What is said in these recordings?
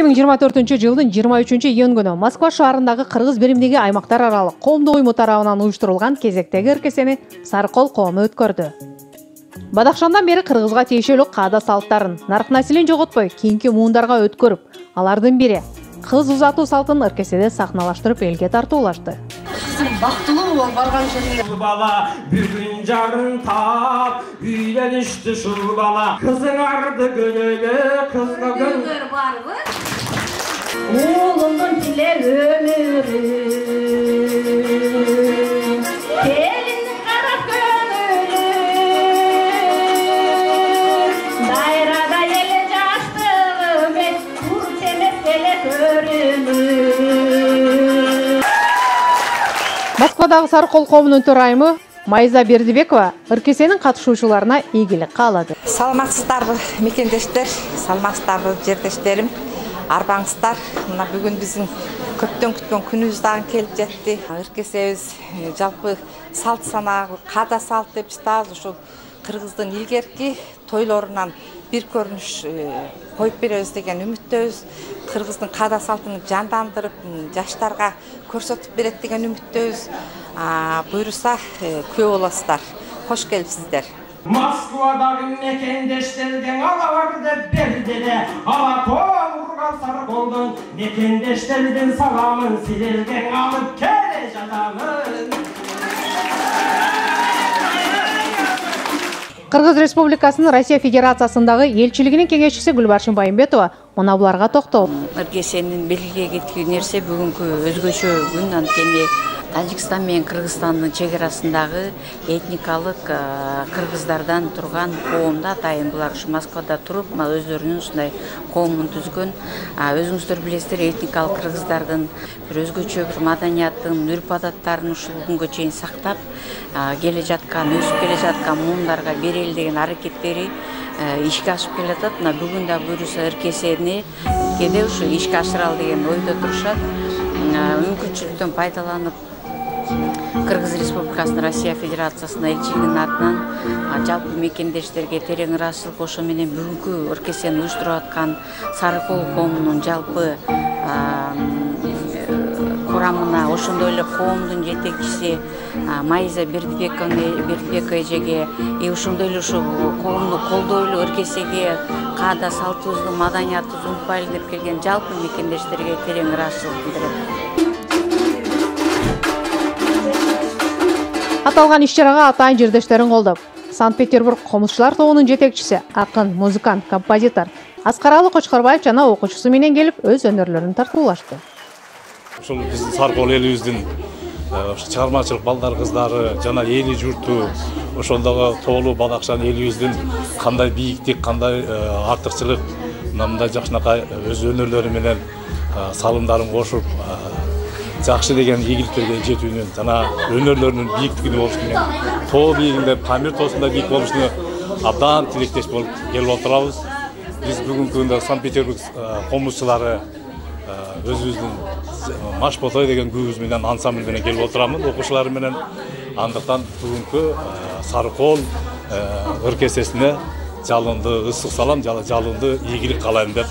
жылдын 23-июнь күнү Москва шаарындагы кыргыз биримдиги аймактар аралык коомдук уюму тарабынан уюштурулган кезектеги ыркесени Сарыкол коому өткөрдү. Бадахшандан бери кыргызга тиешелүү каада салттарын, нарк населин жоготпой кийинки муундарга өткөрүп, алардын бири кыз узатуу салтын ыркеседе сахналаштырып элге тартуулашты. Бактылуу бол барган жерине. Бала бүгүн жарын тап, үйдөн ишти шул бала. Кызыңарды көнөлө, кызга Күнгөр барбы? Оğlunun dile ömürü. Gelinin kara gönlü. Dairada ele caştığım et, kurtemes ele görünür. Москвадагы Сарыкол коомунун төрайымы Майза Бердибекова ыркесенин катышуучуларына ийгилик каалады. Саламатсыздарбы мекендештер, саламатсыздарбы жердештерим, арбаңыздар. Мына бүгүн биздин көптөн күткөн күнүбүз дагы келип жетти. Ыркесебиз жалпы салт санаа, каада салт деп жатабыз. Ушул кыргыздын илгерки тойлорунан бир көрүнүш коюп беребиз деген үмүттөбүз. Кыргыздын каада салтын жандандырып, жаштарга көрсөтүп берет деген үмүттөбүз. Буйруса күбө болосуздар. Кош келипсиздер. Москвадагы мекендештерден ала бар деп берди. Ала тоурган Сарыколдун мекендештердин саламын силерге алып келе жатамын. Кыргыз Республикасынын Россия Федерациясындагы элчилигинин кеңешчиси Гүлбаршын Байымбетова мына буларга токтолуп, ыркесенин белгилей кеткен нерсе бүгүнкү өзгөчө күн, анткени Тажикстан менен Кыргызстандын чек арасындагы этникалык кыргыздардан турган коомда атайын булар ушу Москвада туруп, өздөрүнүн ушундай коомун түзгөн. Өзүңүздөр билесиздер, этникалык кыргыздардын бир өзгөчө бир маданияттын, үрп-адаттарын ушул күнгө чейин сактап келе жаткан, өсүп келе жаткан муундарга берели деген аракеттери ишке ашып келе жатат. Мына бүгүн да буйруса ыркесени кеде ушу ишке ашыралы деген ойдо турушат. Мүмкүнчүлүктөн пайдаланып Кыргыз Республикасынын Россия Федерациясына элчилигинин атынан жалпы мекендештерге терең ыраазычылык, ошо менен бүгүнкү ыркесени уюштуруп аткан Сарыкол коомунун жалпы курамына, ошондой эле коомдун жетекчиси Майза Бердибекова эжеге, ошондой эле ушу коомду колдойлу, ыркесеге, каада салтыбызды, маданиятыбызды унутпайлы деп келген жалпы мекендештерге терең ыраазычылык билдирет. Аталган иш-чарага атайын жердештерин колдоп, Санкт-Петербург комузчулар тобунун жетекчиси, акын, музыкант, композитор Аскаралы Кочкорбаев жана окуучусу менен келип, өз өнөрлөрүн тартуулашты. Ушул биздин Сарыкол элибиздин чыгармачылык балдар, кыздары жана эли журту, ошондогу тоолуу Бадахшан элибиздин кандай бийиктик, кандай артыкчылык, мындай жакшынакай өз өнөрлөрү менен салымдарын кошуп, жакшы деген ийгиликтерге жетүүнү жана өнөрлөрүнүн бийиктигини болушу менен тоо бийигинде Памир тоосунда бийик болушуну абдан тилектеш болуп келип отурабыз. Биз бүгүнкү күндө Санкт-Петербург комузчулары өзүбүздүн Маш Ботой деген күүбүз менен ансамбль менен келип отурамын, окуучулары менен. Андыктан бүгүнкү Сарыкол ыркесесине жалынды ысык салам, жалынды ийгилик каалайм деп.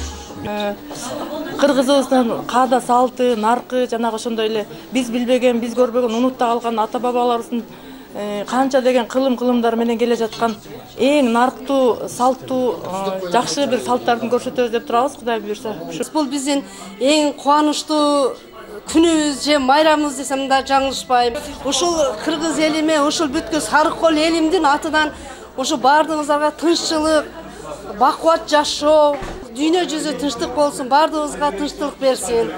Кыргызыбыздын каада салты, наркы, жанагы ошондой эле биз билбеген, биз көрбөгөн, унутта калган ата бабаларыбыздын канча деген кылымдар менен келе жаткан эң нарктуу, салттуу, жакшы бир салттарын көрсөтөбүз деп турабыз, Кудай буйрса. Бул биздин эң кубанычтуу күнүбүз же майрамыбыз десем да жаңылышпайм. Ушул кыргыз элиме, ушул бүткүл Сарыкол элимдин атынан ушу баардыгыңыздарга тынччылык, бакубат жашоо, дүйнө жүзү тынчтык болсун, баардыгыбызга тынчтык берсин.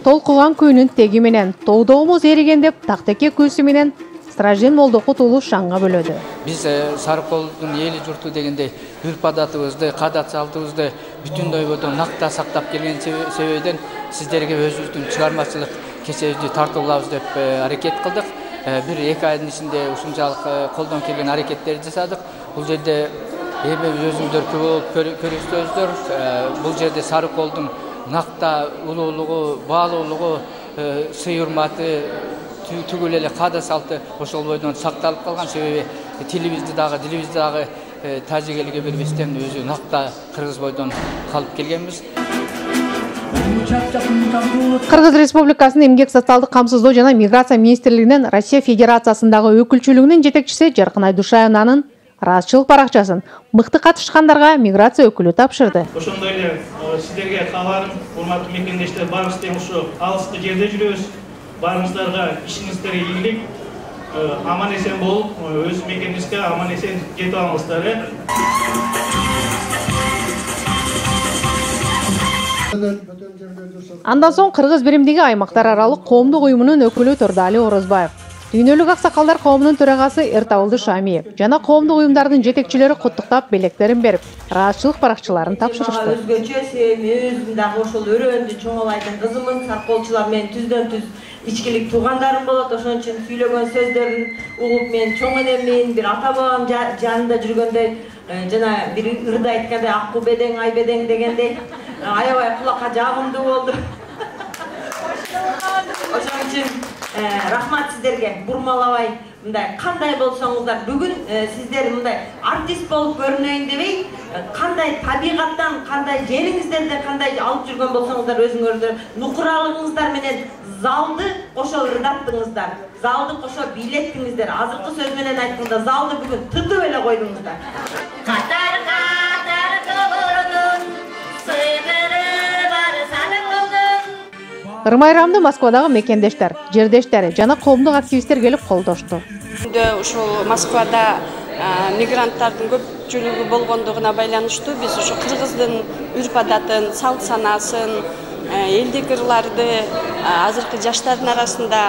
Толкуган күүнүн теги менен тоодогумуз эриген деп тактеке күүсү менен Стражден Молдокут уулу шаңга бөлөдү. Биз Сарыколдун эли журту дегенде үрп-адатыбызды, каада салтыбызды бүтүндөй бойдон накта сактап келген себебинен сиздерге өзүбүздүн чыгармачылык кесебизди тартуулабыз деп аракет кылдык. Бир-эки айдын ичинде ушунчалык колдон келген аракеттерди жасадык. Бул жерде эми өзүңүздөр көрүңүздөр, бул жерде Сарыколдун накта улуулугу, баалуулугу, сый-урматы, түгүл эле каада салты ошол бойдон сакталып калган. Себеби тилибизди дагы тажик элге бербестен өзү накта кыргыз бойдон калып келгенбиз. Кыргыз Республикасынын Эмгек социалдык камсыздоо жана миграция министрлигинин Россия Федерациясындагы өкүлчүлүгүнүн жетекчиси Жаркынай Душаевнанын ыраазычылык баракчасын мыкты катышкандарга миграция өкүлү тапшырды. Ошондой эле сиздерге кааларым, урматтуу мекендештер, баарыбыз тең ушу алыскы жерде жүрөбүз. Баарыңыздарга ишиңиздерге ийгилик, аман эсен болуп, өз мекенибизге аман эсен жетип алыңыздар. Андан соң Кыргыз биримдиги аймактар аралык коомдук уюмунун өкүлү Турдали Орозбаев, Дүйнөлүк аксакалдар коомунун төрагасы Эртабылды Шамиев жана коомдук уюмдардын жетекчилери куттуктап белектерин берип, ыраазычылык баракчаларын тапшырышты. Өзгөчө себебим дагы ошол өрөөндү чоңолайтын кызымын, сарколчулар менен түздөн-түз ичкилик туугандарым болот. Ошон үчүн сүйлөгөн сөздөрүн угуп мен чоң энемин, бир ата бабам жанында жүргөндөй, жана бир ырда айткандай акку бедең, ай бедең дегендей аябай кулакка жагымдуу болду. Ошон үчүн рахмат сиздерге, бурмалабай мындай кандай болсоңуздар, бүгүн сиздер мындай артист болуп көрүнөйүн дебей, кандай табигаттан, кандай жериңиздерде кандай алып жүргөн болсоңуздар, өзүңөрдү нукуралыгыңыздар менен залды кошо ырдаттыңыздар, залды кошо бийлеттиңиздер. Азыркы сөз менен айтканда залды бүгүн тытып эле койдуңуздар. Ырмайрамды Москвадагы мекендештер, жердештери жана коомдук активисттер келип колдошту. Ушул Москвада мигранттардын көпчүлүгү болгондугуна байланыштуу биз ушу кыргыздын үрп-адатын, салт санаасын, элдик ырларды азыркы жаштардын арасында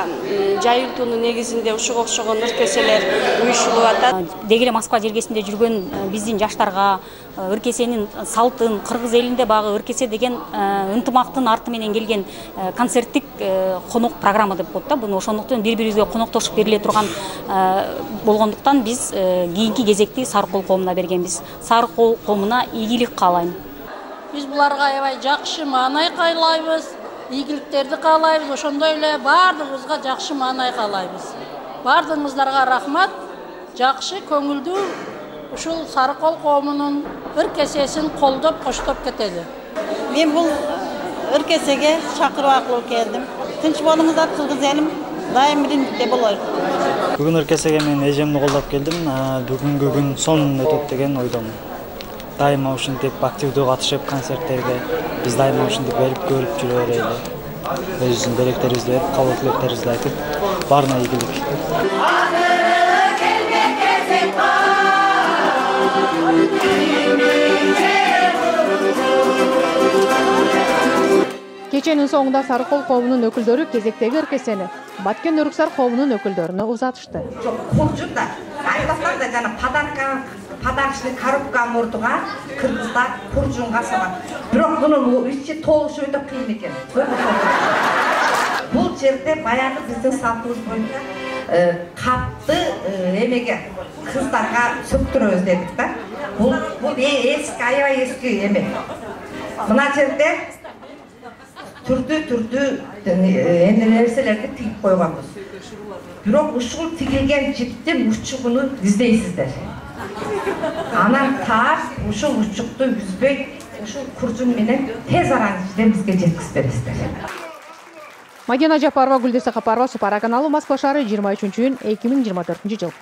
жайылтуунун негизинде ушуга окшогон ыркеселер уюшулуп атат. Деги эле Москва жергесинде жүргөн биздин жаштарга ыркесенин салтын, кыргыз элинде багы ыркесе деген ынтымактын арты менен келген концерттик конок программа деп коет да. Буну ошондуктан бири-бирибизге коноктошуп бериле турган болгондуктан биз кийинки кезекти Сарыкол коомуна бергенбиз. Сарыкол коомуна ийгилик каалайм. Биз буларга аябай жакшы маанай каалайбыз, ийгиликтерди каалайбыз, ошондой эле баардыгыбызга жакшы маанай каалайбыз. Баардыгыңыздарга рахмат, жакшы көңүлдүү ушул Сарыкол коомунун ыркесесин колдоп, коштоп кетели. Мен бул ыркесеге чакырып аркылуу келдим. Тынч болуңуздар, кыргыз элим дайым биримдикте болойлу. Бүгүн ыркесеге мен эжемди колдоп келдим. Бүгүнкү күн сонун өтөт деген ойдомун. Дайыма ушинтип активдүү катышып концерттерге биз дайыма ушинтип берип көрүп жүрө берели. Өзүбүздүн белектерибизди берип, кабыл тилектерибизди айтып, баарына ийгилик. Кеченин соңунда Сарыкол коомунун өкүлдөрү кезектеги ыркесени Баткен Өрүксар коомунун өкүлдөрүнө узатышты. Куржунда, айластарда жана подарочный коробка мурдуга кыргыздар куржунга салат. Бирок мунун ичи толушу өтө кыйын экен. Бул жерде баягы биздин салтыбыз боюнча капты эмеге кыздарга сөктүрөбүз дедик да. Бул эски, аябай эски эме. Мына жерде түрдүү нерселерди тигип койгонбуз. Бирок ушул тигилген жиптин учугуну издейсиздер. Анан таш ушул учукту үзбөй, ушул куржун менен тез арада бизге жеткизип бересиздер. Мадина Жапарова, Гүлдес Сакапарова, Супара каналы, Москва шаары, 23 июнь 2024 жыл.